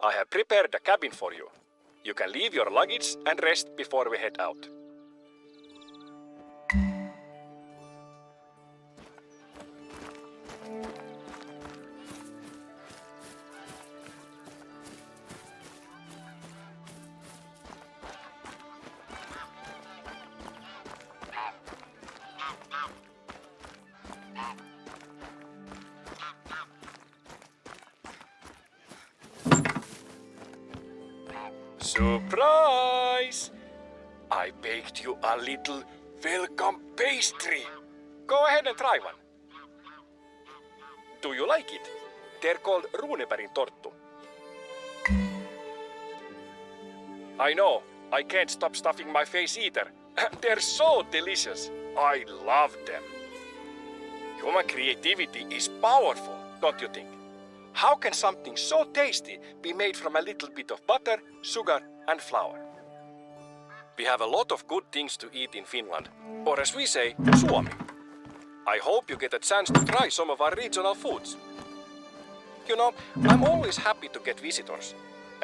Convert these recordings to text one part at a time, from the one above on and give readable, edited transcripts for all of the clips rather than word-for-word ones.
I have prepared a cabin for you. You can leave your luggage and rest before we head out. Surprise! I baked you a little welcome pastry. Go ahead and try one. Do you like it? They're called runeberry torttu. I know, I can't stop stuffing my face either. They're so delicious. I love them. Human creativity is powerful, don't you think? How can something so tasty be made from a little bit of butter, sugar, and flour? We have a lot of good things to eat in Finland, or as we say, Suomi. I hope you get a chance to try some of our regional foods. You know, I'm always happy to get visitors,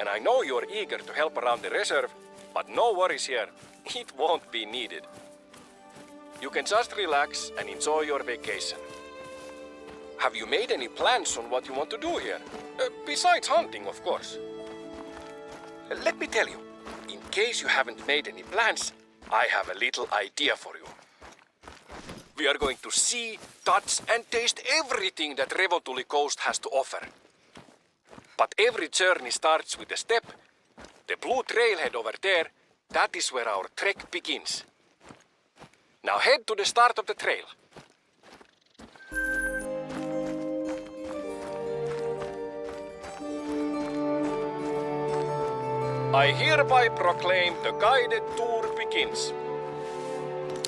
and I know you're eager to help around the reserve, but no worries here, it won't be needed. You can just relax and enjoy your vacation. Have you made any plans on what you want to do here? Besides hunting, of course. Let me tell you, in case you haven't made any plans, I have a little idea for you. We are going to see, touch and taste everything that Revontuli Coast has to offer. But every journey starts with a step. The blue trailhead over there, that is where our trek begins. Now head to the start of the trail. I hereby proclaim the guided tour begins.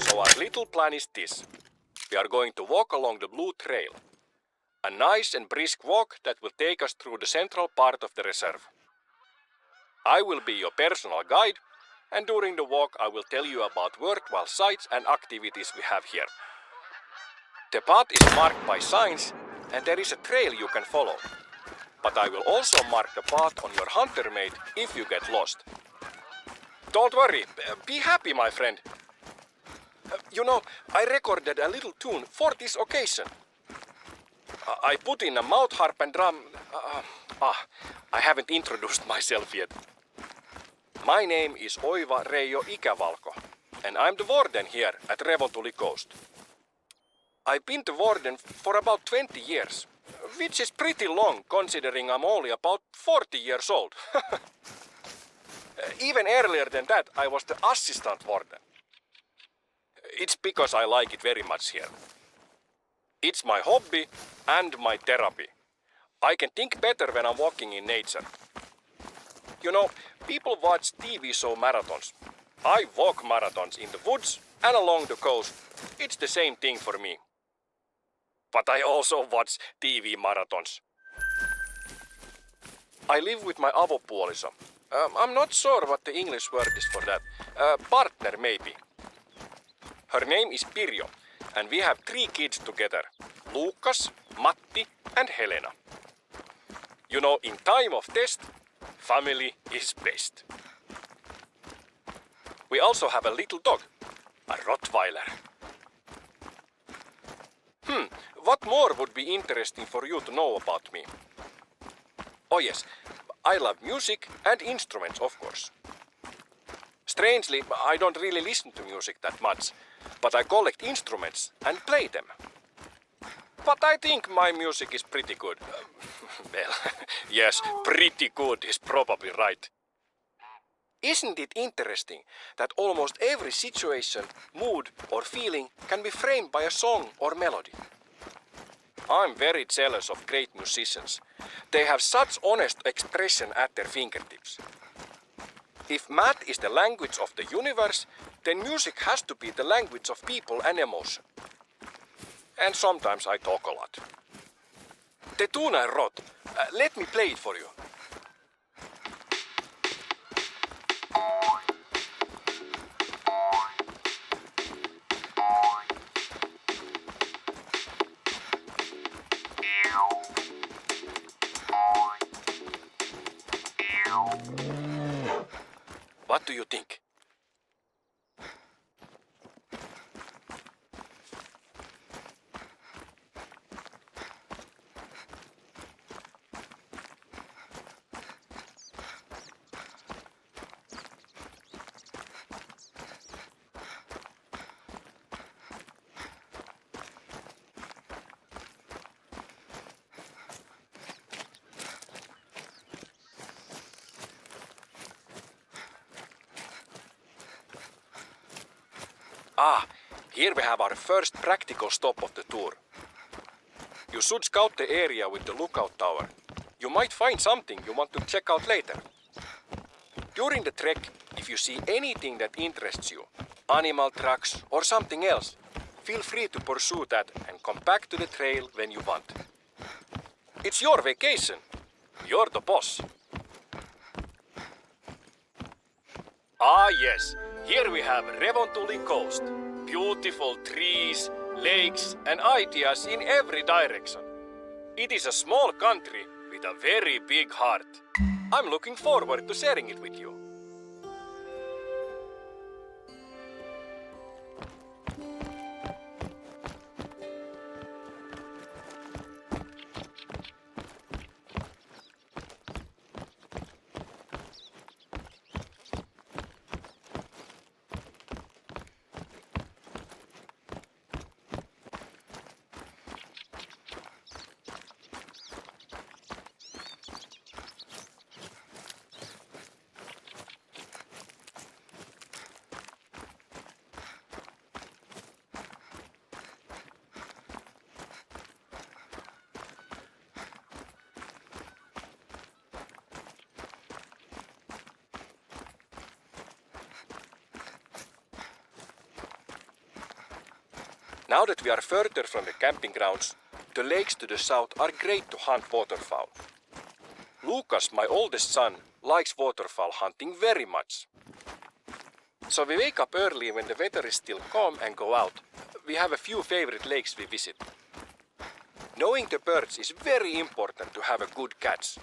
So our little plan is this. We are going to walk along the blue trail. A nice and brisk walk that will take us through the central part of the reserve. I will be your personal guide, and during the walk I will tell you about worthwhile sights and activities we have here. The path is marked by signs, and there is a trail you can follow. But I will also mark the path on your hunter mate if you get lost. Don't worry, be happy, my friend. You know, I recorded a little tune for this occasion. I put in a mouth harp and drum. I haven't introduced myself yet. My name is Oiva Reijo Ikävalko, and I'm the warden here at Revontuli Coast. I've been the warden for about 20 years. Which is pretty long considering I'm only about 40 years old. Even earlier than that, I was the assistant warden. It's because I like it very much here. It's my hobby and my therapy. I can think better when I'm walking in nature. You know, people watch TV show marathons. I walk marathons in the woods and along the coast. It's the same thing for me. But I also watch TV marathons. I live with my avopuoliso. I'm not sure what the English word is for that. Partner, maybe. Her name is Pirjo, and we have 3 kids together. Lukas, Matti, and Helena. You know, in time of test, family is best. We also have a little dog, a Rottweiler. What more would be interesting for you to know about me? Oh yes, I love music and instruments, of course. Strangely, I don't really listen to music that much, but I collect instruments and play them. But I think my music is pretty good. Well, yes, pretty good is probably right. Isn't it interesting that almost every situation, mood or feeling can be framed by a song or melody? I'm very jealous of great musicians. They have such honest expression at their fingertips. If math is the language of the universe, then music has to be the language of people and emotion. And sometimes I talk a lot. The tune I wrote, let me play it for you. What do you think? Ah, here we have our first practical stop of the tour. You should scout the area with the lookout tower. You might find something you want to check out later. During the trek, if you see anything that interests you, animal tracks or something else, feel free to pursue that and come back to the trail when you want. It's your vacation. You're the boss. Ah yes, here we have Revontuli Coast. Beautiful trees, lakes and ideas in every direction. It is a small country with a very big heart. I'm looking forward to sharing it with you. Now that we are further from the camping grounds, the lakes to the south are great to hunt waterfowl. Lucas, my oldest son, likes waterfowl hunting very much. So we wake up early when the weather is still calm and go out. We have a few favorite lakes we visit. Knowing the birds is very important to have a good catch.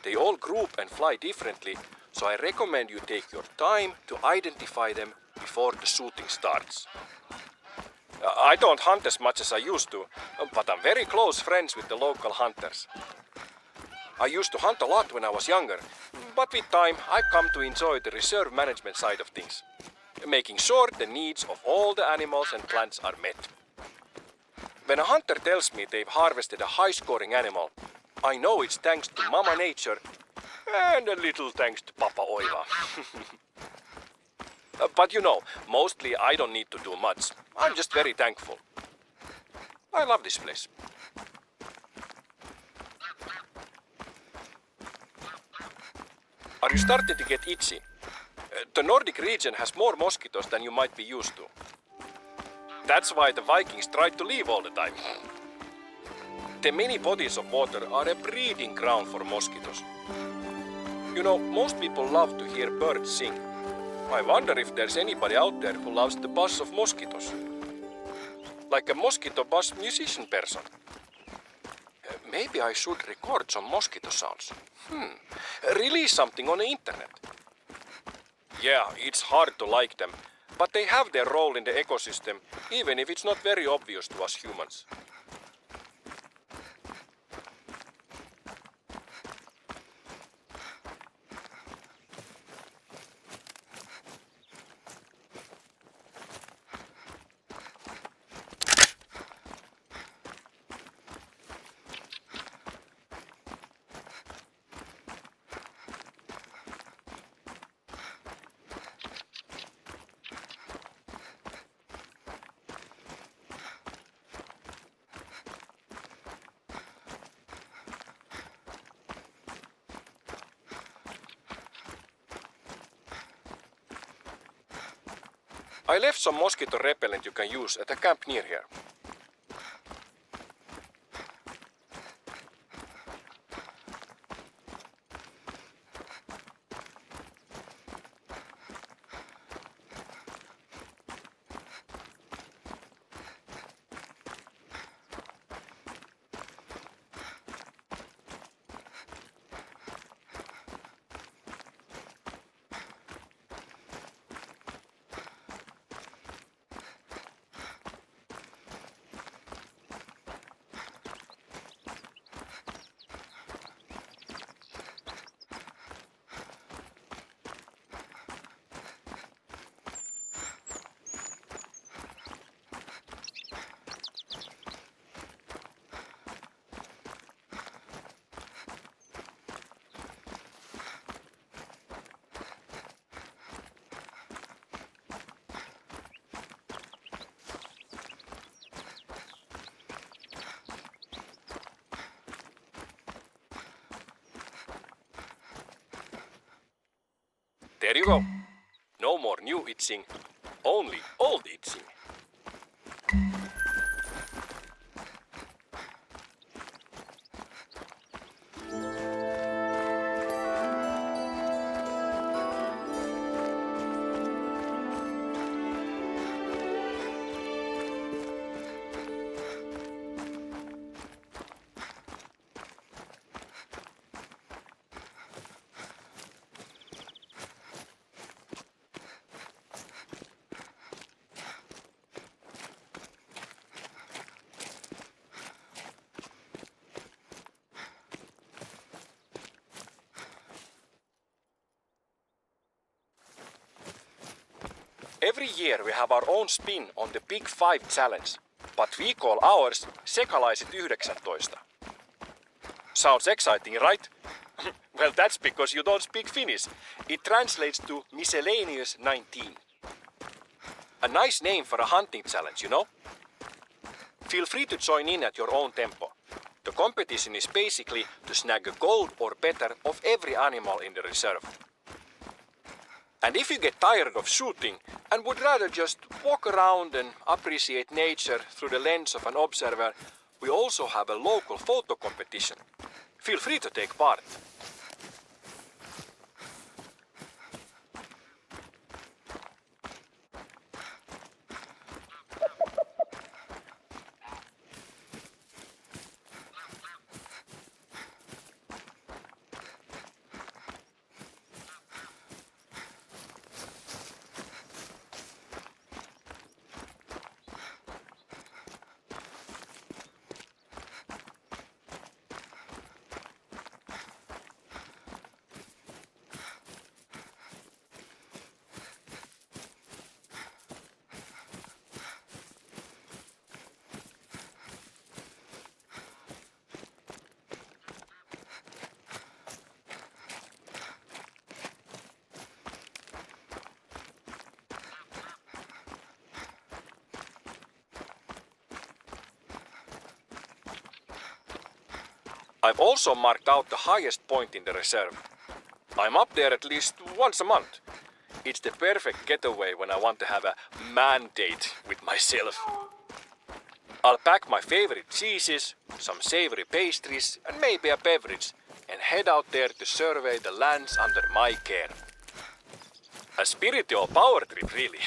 They all group and fly differently, so I recommend you take your time to identify them before the shooting starts. I don't hunt as much as I used to, but I'm very close friends with the local hunters. I used to hunt a lot when I was younger, but with time I've come to enjoy the reserve management side of things, making sure the needs of all the animals and plants are met. When a hunter tells me they've harvested a high-scoring animal, I know it's thanks to Mama Nature and a little thanks to Papa Oiva. But you know, mostly I don't need to do much. I'm just very thankful. I love this place. Are you starting to get itchy? The Nordic region has more mosquitoes than you might be used to. That's why the Vikings tried to leave all the time. The many bodies of water are a breeding ground for mosquitoes. You know, most people love to hear birds sing. I wonder if there's anybody out there who loves the buzz of mosquitoes. Like a mosquito buzz musician person. Maybe I should record some mosquito sounds. Release something on the internet. Yeah, it's hard to like them, but they have their role in the ecosystem, even if it's not very obvious to us humans. I left some mosquito repellent you can use at a camp near here. There you go. No more new itching, only old itching. Every year we have our own spin on the Big Five challenge, but we call ours Sekalaiset 19. Sounds exciting, right? Well, that's because you don't speak Finnish. It translates to Miscellaneous 19. A nice name for a hunting challenge, you know? Feel free to join in at your own tempo. The competition is basically to snag a gold or better of every animal in the reserve. And if you get tired of shooting and would rather just walk around and appreciate nature through the lens of an observer, we also have a local photo competition. Feel free to take part. I've also marked out the highest point in the reserve. I'm up there at least once a month. It's the perfect getaway when I want to have a man date with myself. I'll pack my favorite cheeses, some savory pastries, and maybe a beverage, and head out there to survey the lands under my care. A spiritual power trip, really.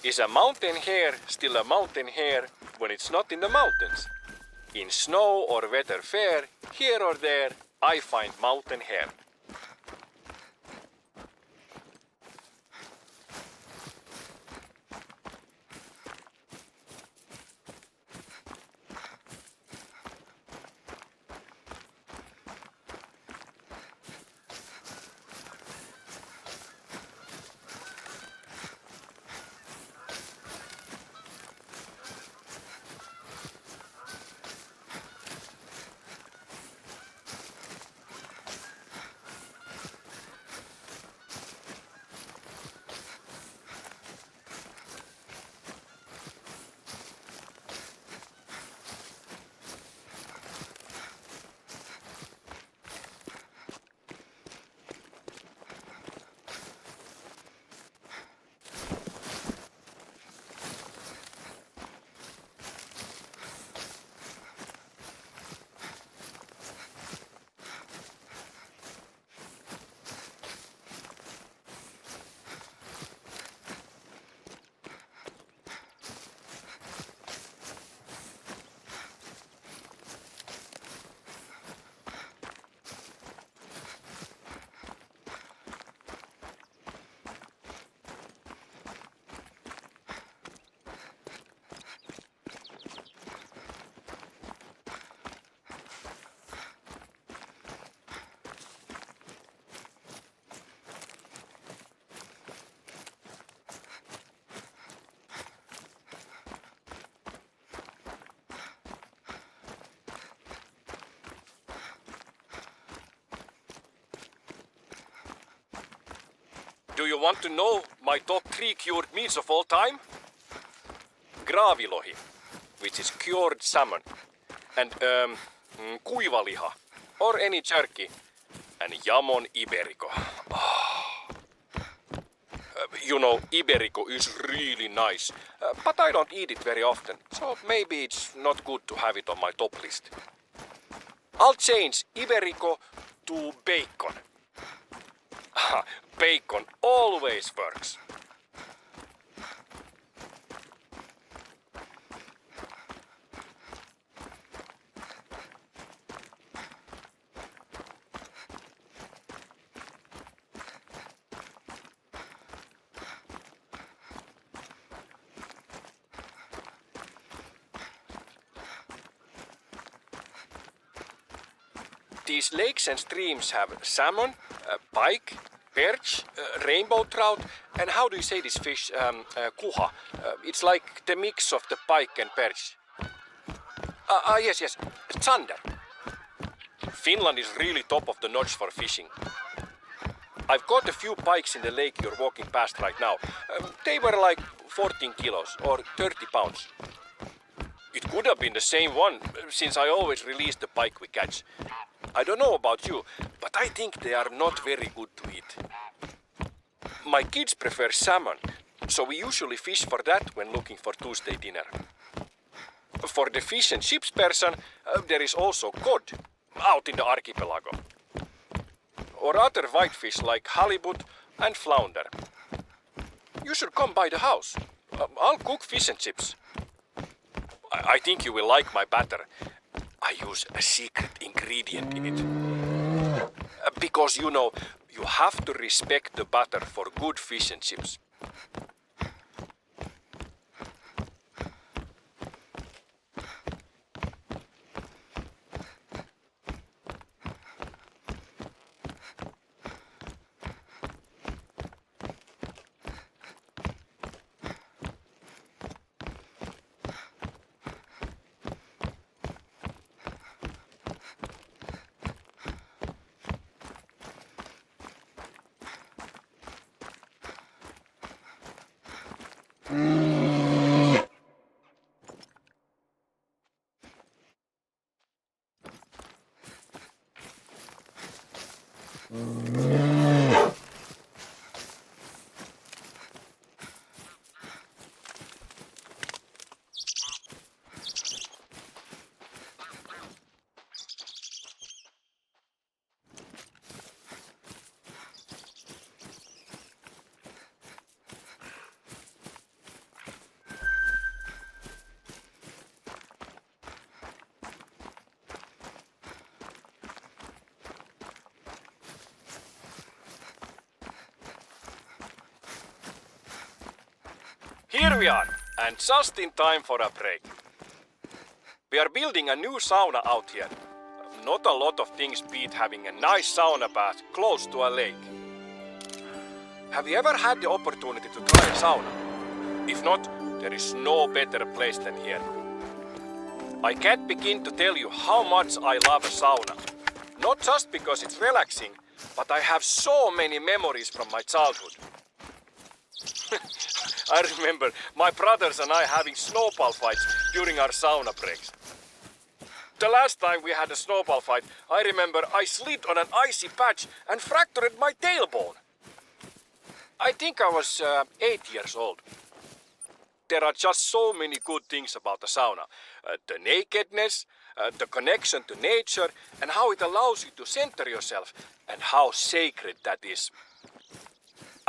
Is a mountain hare still a mountain hare when it's not in the mountains? In snow or weather fare, here or there, I find mountain hare. Do you want to know my top 3 cured meats of all time? Graavilohi, which is cured salmon, and kuivaliha, or any jerky, and jamon iberico. You know, iberico is really nice, but I don't eat it very often, so maybe it's not good to have it on my top list. I'll change iberico to bacon. Bacon always works. These lakes and streams have salmon, pike, perch, rainbow trout, and how do you say this fish? Kuha. It's like the mix of the pike and perch. Yes, zander. Finland is really top of the notch for fishing. I've caught a few pikes in the lake you're walking past right now. They were like 14 kilos or 30 pounds. It could have been the same one, since I always release the pike we catch. I don't know about you, but I think they are not very good to eat. My kids prefer salmon, so we usually fish for that when looking for Tuesday dinner. For the fish and chips person, there is also cod, out in the archipelago. Or other whitefish like halibut and flounder. You should come by the house. I'll cook fish and chips. I think you will like my batter. I use a secret ingredient in it. Because, you know, you have to respect the batter for good fish and chips. Here we are, and just in time for a break. We are building a new sauna out here. Not a lot of things beat having a nice sauna bath close to a lake. Have you ever had the opportunity to try a sauna? If not, there is no better place than here. I can't begin to tell you how much I love a sauna. Not just because it's relaxing, but I have so many memories from my childhood. I remember my brothers and I having snowball fights during our sauna breaks. The last time we had a snowball fight, I remember I slid on an icy patch and fractured my tailbone. I think I was 8 years old. There are just so many good things about the sauna. The nakedness, the connection to nature, and how it allows you to center yourself, and how sacred that is.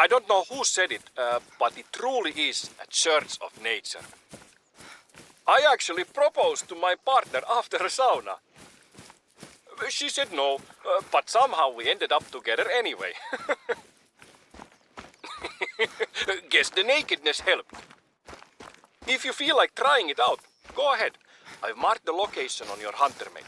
I don't know who said it, but it truly is a church of nature. I actually proposed to my partner after a sauna. She said no, but somehow we ended up together anyway. Guess the nakedness helped. If you feel like trying it out, go ahead. I've marked the location on your hunter mate.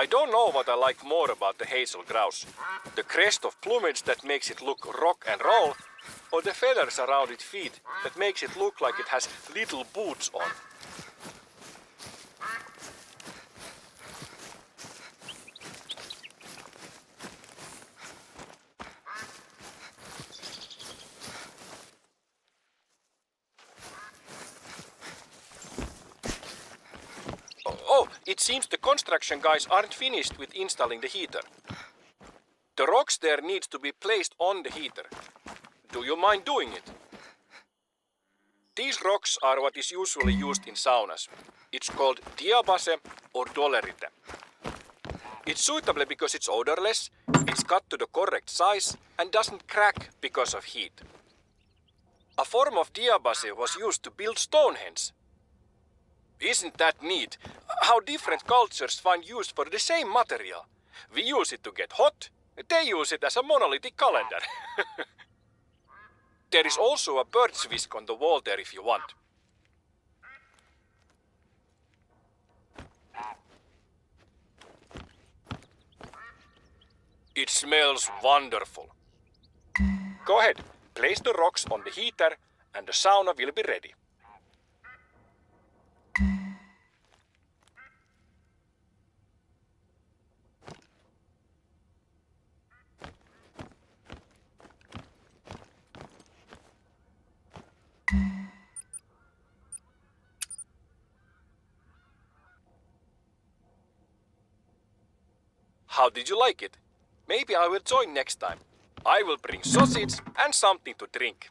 I don't know what I like more about the hazel grouse. The crest of plumage that makes it look rock and roll, or the feathers around its feet that makes it look like it has little boots on. Oh, it seems the construction guys aren't finished with installing the heater. The rocks there needs to be placed on the heater. Do you mind doing it? These rocks are what is usually used in saunas. It's called diabase or dolerite. It's suitable because it's odorless, it's cut to the correct size and doesn't crack because of heat. A form of diabase was used to build Stonehenge. Isn't that neat? How different cultures find use for the same material. We use it to get hot, they use it as a monolithic calendar. There is also a bird's whisk on the wall there if you want. It smells wonderful. Go ahead, place the rocks on the heater and the sauna will be ready. How did you like it? Maybe I will join next time. I will bring sausage and something to drink.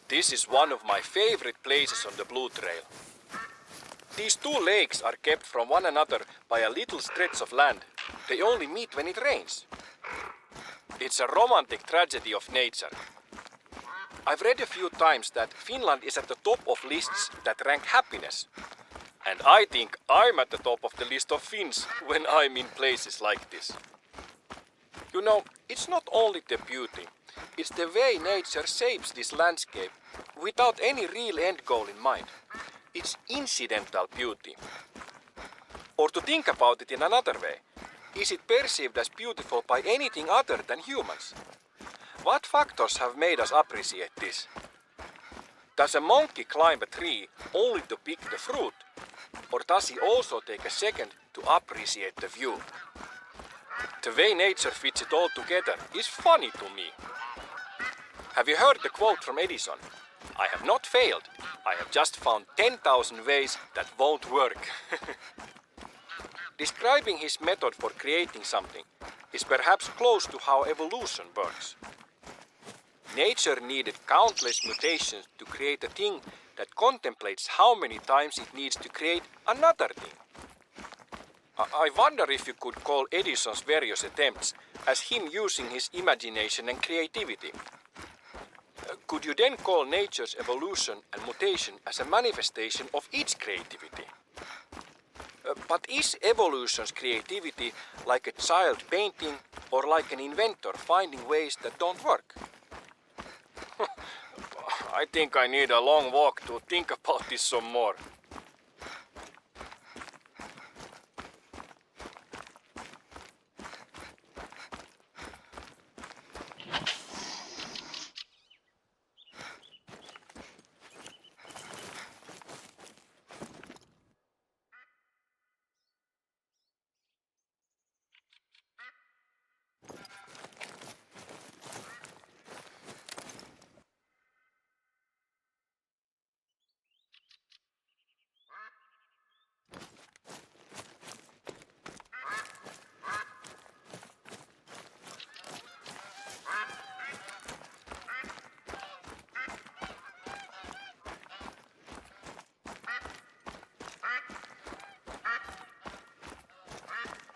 This is one of my favorite places on the Blue Trail. These two lakes are kept from one another by a little stretch of land. They only meet when it rains. It's a romantic tragedy of nature. I've read a few times that Finland is at the top of lists that rank happiness. And I think I'm at the top of the list of Finns when I'm in places like this. You know, it's not only the beauty, it's the way nature shapes this landscape without any real end goal in mind. It's incidental beauty. Or to think about it in another way, is it perceived as beautiful by anything other than humans? What factors have made us appreciate this? Does a monkey climb a tree only to pick the fruit? Or does he also take a second to appreciate the view? The way nature fits it all together is funny to me. Have you heard the quote from Edison? I have not failed. I have just found 10,000 ways that won't work. Describing his method for creating something is perhaps close to how evolution works. Nature needed countless mutations to create a thing that contemplates how many times it needs to create another thing. I wonder if you could call Edison's various attempts as him using his imagination and creativity. Could you then call nature's evolution and mutation as a manifestation of its creativity? But is evolution's creativity like a child painting or like an inventor finding ways that don't work? I think I need a long walk to think about this some more.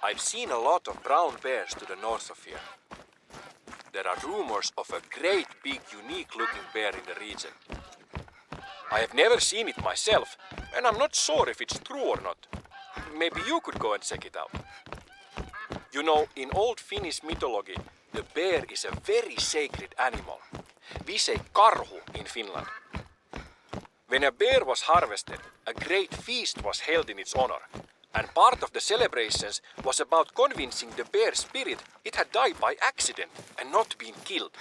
I've seen a lot of brown bears to the north of here. There are rumors of a great big unique looking bear in the region. I have never seen it myself, and I'm not sure if it's true or not. Maybe you could go and check it out. You know, in old Finnish mythology, the bear is a very sacred animal. We say karhu in Finland. When a bear was harvested, a great feast was held in its honor. And part of the celebrations was about convincing the bear spirit it had died by accident and not been killed.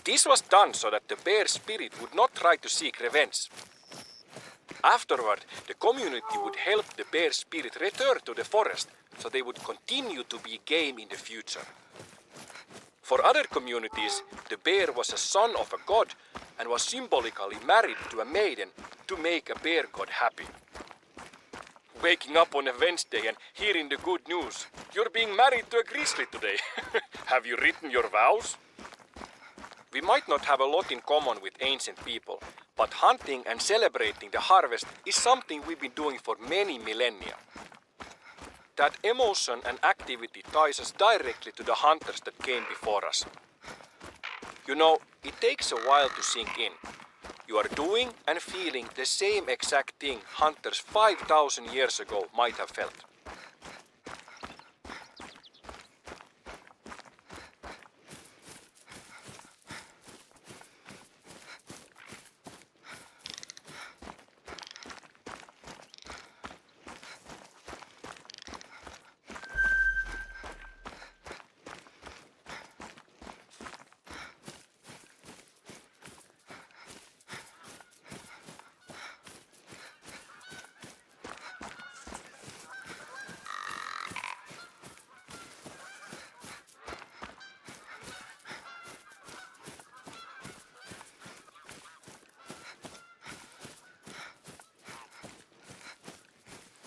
This was done so that the bear spirit would not try to seek revenge. Afterward, the community would help the bear spirit return to the forest so they would continue to be game in the future. For other communities, the bear was a son of a god and was symbolically married to a maiden to make a bear god happy. Waking up on a Wednesday and hearing the good news. You're being married to a grizzly today. Have you written your vows? We might not have a lot in common with ancient people, but hunting and celebrating the harvest is something we've been doing for many millennia. That emotion and activity ties us directly to the hunters that came before us. You know, it takes a while to sink in. You are doing and feeling the same exact thing hunters 5,000 years ago might have felt.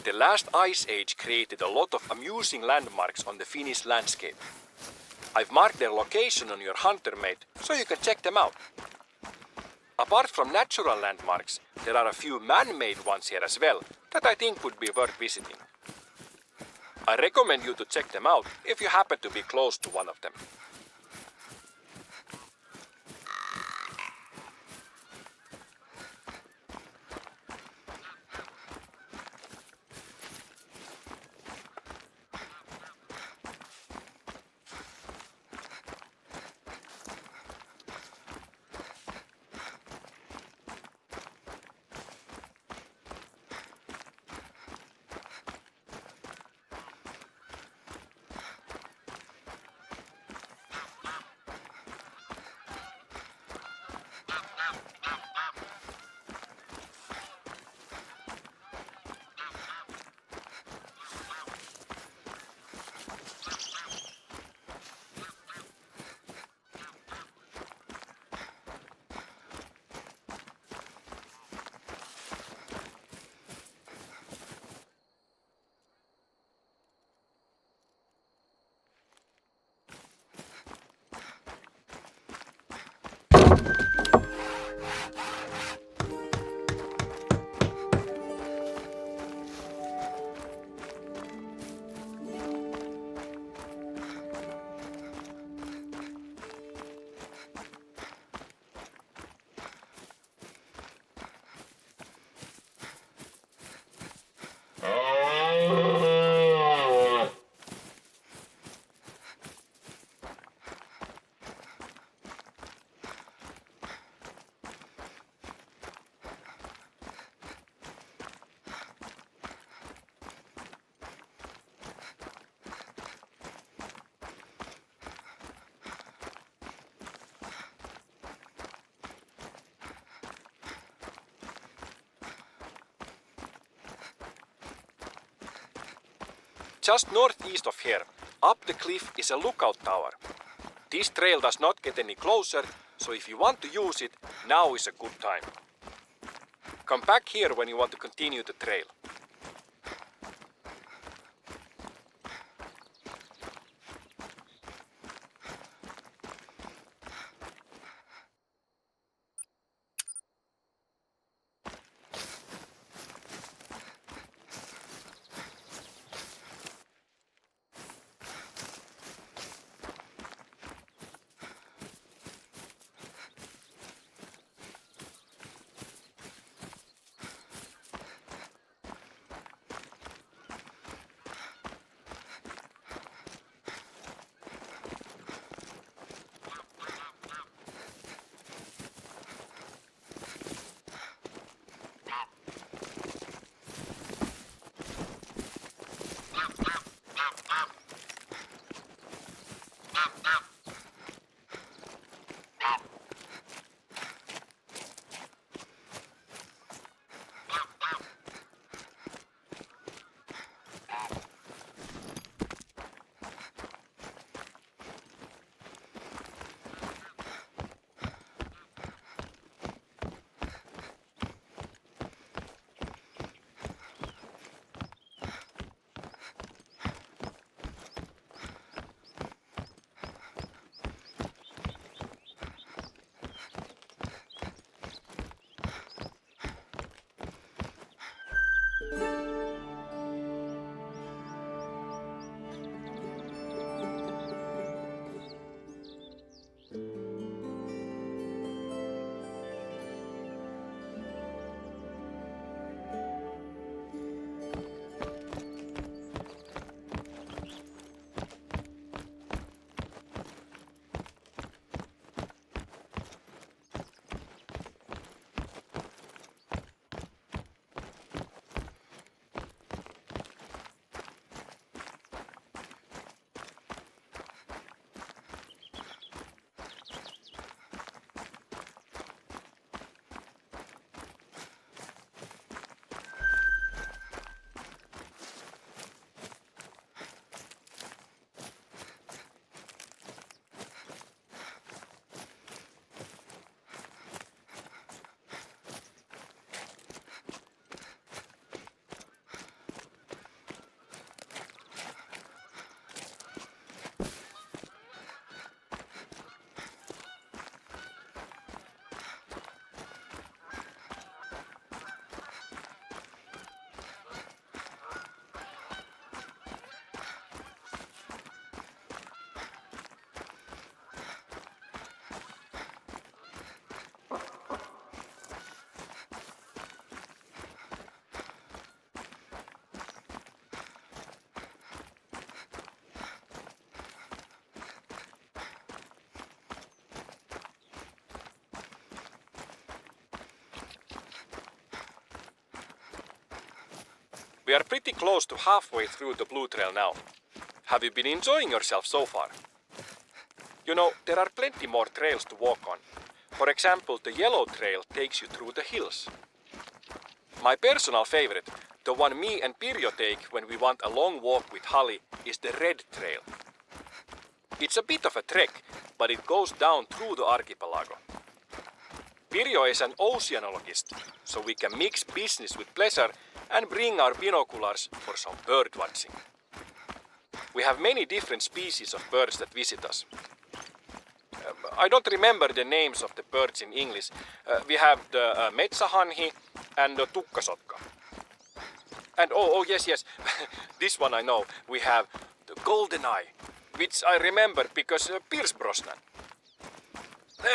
The last ice age created a lot of amusing landmarks on the Finnish landscape. I've marked their location on your hunter mate, so you can check them out. Apart from natural landmarks, there are a few man-made ones here as well that I think would be worth visiting. I recommend you to check them out if you happen to be close to one of them. Just northeast of here, up the cliff is a lookout tower. This trail does not get any closer, so if you want to use it, now is a good time. Come back here when you want to continue the trail. We are pretty close to halfway through the Blue Trail now. Have you been enjoying yourself so far? You know, there are plenty more trails to walk on. For example, the Yellow Trail takes you through the hills. My personal favorite, the one me and Pirjo take when we want a long walk with Holly, is the Red Trail. It's a bit of a trek, but it goes down through the archipelago. Pirjo is an oceanologist, so we can mix business with pleasure and bring our binoculars for some bird watching. We have many different species of birds that visit us. I don't remember the names of the birds in English. We have the metsähanhi and the tukkasotka. And yes, this one I know. We have the golden eye, which I remember because Pierce Brosnan.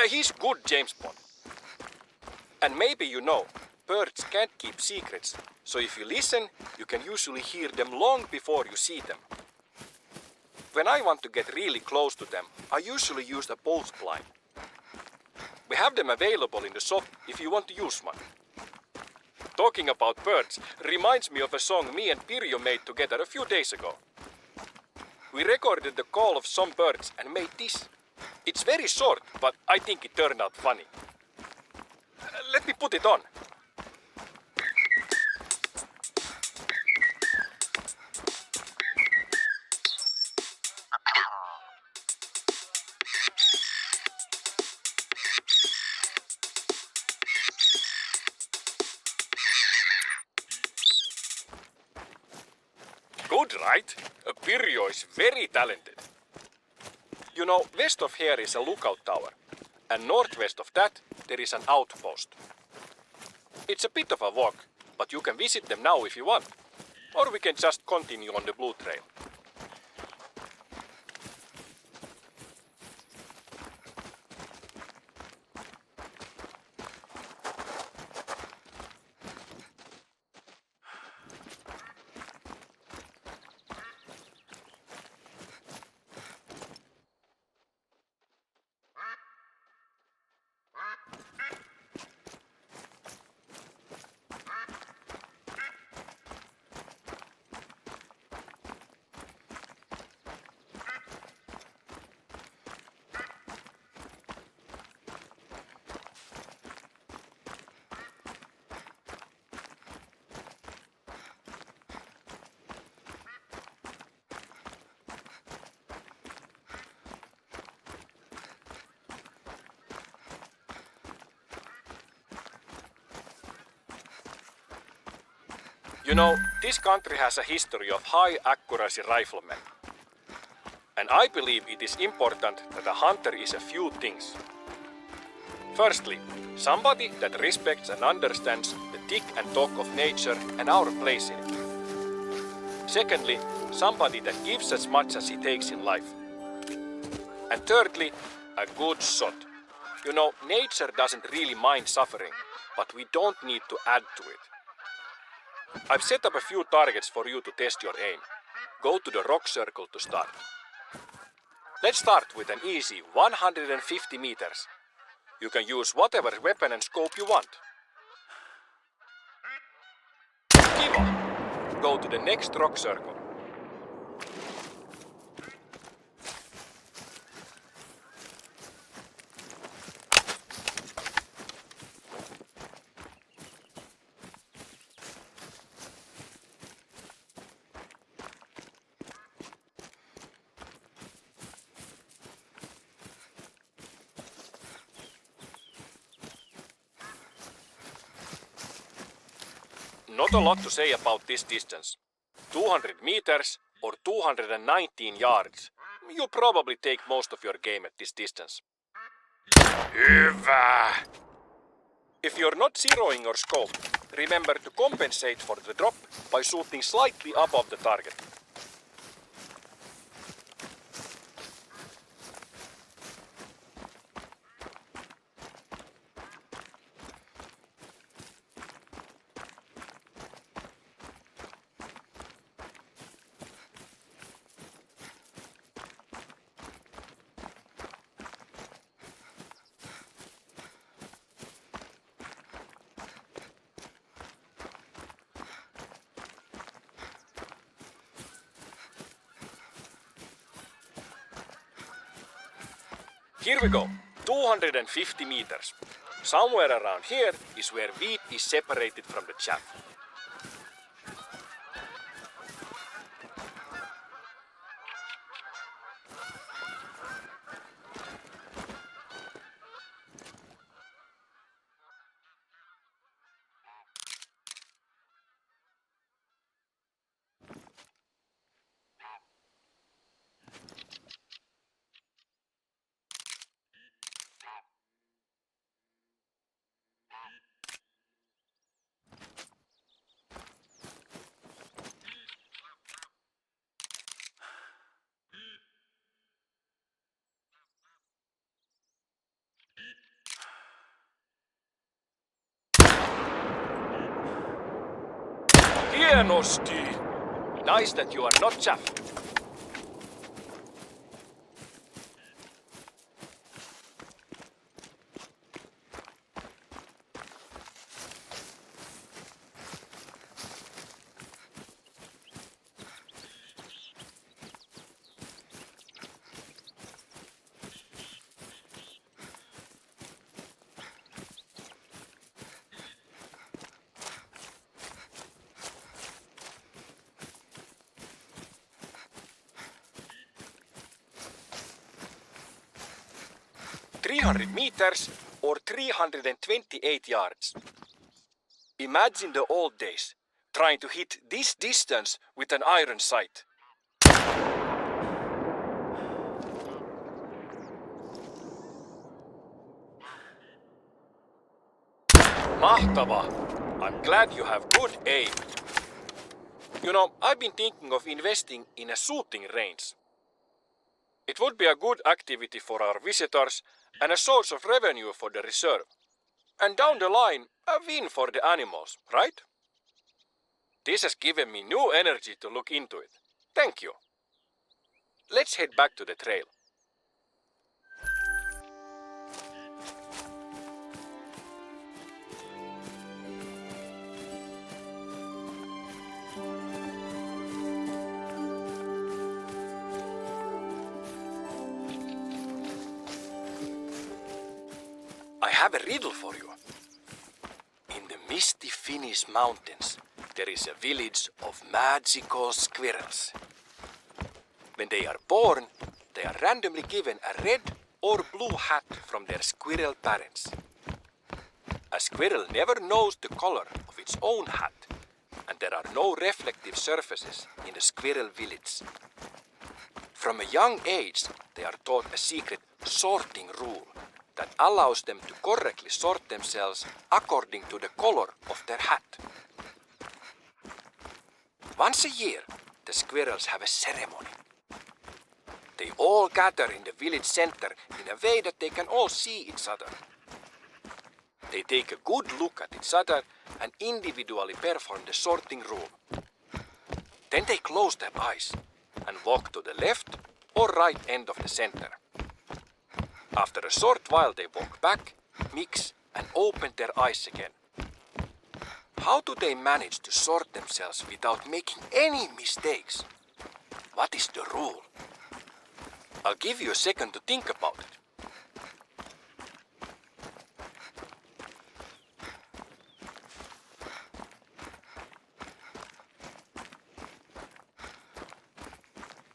He's good James Bond. And maybe you know, birds can't keep secrets, so if you listen, you can usually hear them long before you see them. When I want to get really close to them, I usually use a bolt blind. We have them available in the shop if you want to use one. Talking about birds reminds me of a song me and Pirjo made together a few days ago. We recorded the call of some birds and made this. It's very short, but I think it turned out funny. Let me put it on. Good, right? Pirjo is very talented. You know, west of here is a lookout tower, and northwest of that there is an outpost. It's a bit of a walk, but you can visit them now if you want. Or we can just continue on the blue trail. You know, this country has a history of high-accuracy riflemen. And I believe it is important that a hunter is a few things. Firstly, somebody that respects and understands the tick and talk of nature and our place in it. Secondly, somebody that gives as much as he takes in life. And thirdly, a good shot. You know, nature doesn't really mind suffering, but we don't need to add to it. I've set up a few targets for you to test your aim. Go to the rock circle to start. Let's start with an easy 150 meters. You can use whatever weapon and scope you want. Kiva! Go to the next rock circle. Not a lot to say about this distance. 200 meters or 219 yards. You probably take most of your game at this distance. Hyvä! If you're not zeroing your scope, remember to compensate for the drop by shooting slightly above the target. Here we go, 250 meters. Somewhere around here is where wheat is separated from the chaff. Hienosti! Nice that you are not chaff. .300 meters or 328 yards. Imagine the old days. trying to hit this distance with an iron sight. Mahtavaa! I'm glad you have good aim. You know, I've been thinking of investing in a shooting range. It would be a good activity for our visitors and a source of revenue for the reserve. And down the line, a win for the animals, right? This has given me new energy to look into it. Thank you. Let's head back to the trail. I have a riddle for you. In the misty Finnish mountains, there is a village of magical squirrels. When they are born, they are randomly given a red or blue hat from their squirrel parents. A squirrel never knows the color of its own hat, and there are no reflective surfaces in the squirrel village. From a young age, they are taught a secret sorting rule that allows them to correctly sort themselves according to the color of their hat. Once a year, the squirrels have a ceremony. They all gather in the village center in a way that they can all see each other. They take a good look at each other and individually perform the sorting rule. Then they close their eyes and walk to the left or right end of the center. After a short while they walk back, mix and open their eyes again. How do they manage to sort themselves without making any mistakes? What is the rule? I'll give you a second to think about it.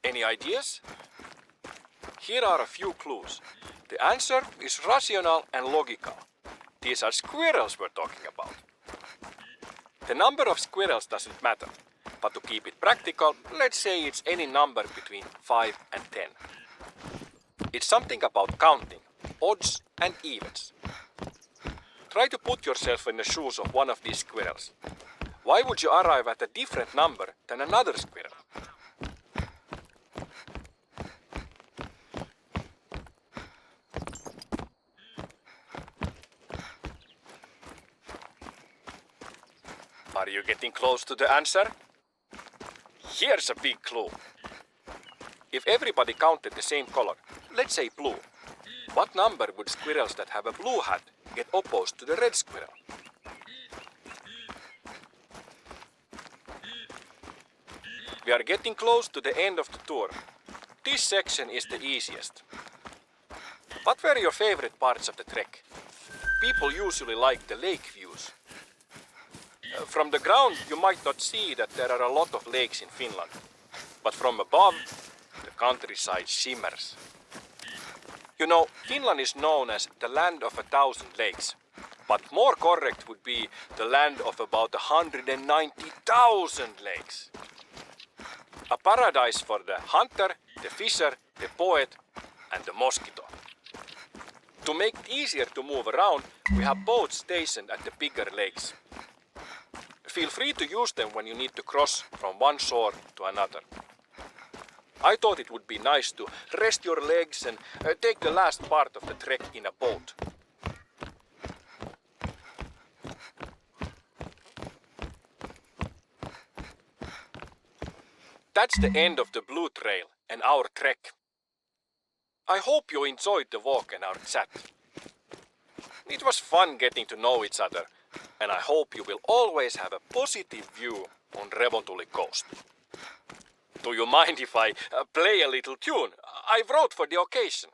Any ideas? Here are a few clues. The answer is rational and logical. These are squirrels we're talking about. The number of squirrels doesn't matter, but to keep it practical, let's say it's any number between 5 and 10. It's something about counting, odds and evens. Try to put yourself in the shoes of one of these squirrels. Why would you arrive at a different number than another squirrel? Are you getting close to the answer? Here's a big clue. If everybody counted the same color, let's say blue, what number would squirrels that have a blue hat get opposed to the red squirrel? We are getting close to the end of the tour. This section is the easiest. What were your favorite parts of the trek? People usually like the lake views. From the ground, you might not see that there are a lot of lakes in Finland, but from above, the countryside shimmers. You know, Finland is known as the land of 1,000 lakes, but more correct would be the land of about 190,000 lakes. A paradise for the hunter, the fisher, the poet, and the mosquito. To make it easier to move around, we have boats stationed at the bigger lakes. Feel free to use them when you need to cross from one shore to another. I thought it would be nice to rest your legs and take the last part of the trek in a boat. That's the end of the Blue Trail and our trek. I hope you enjoyed the walk and our chat. It was fun getting to know each other, and I hope you will always have a positive view on Revontuli Coast. Do you mind if I play a little tune I wrote for the occasion?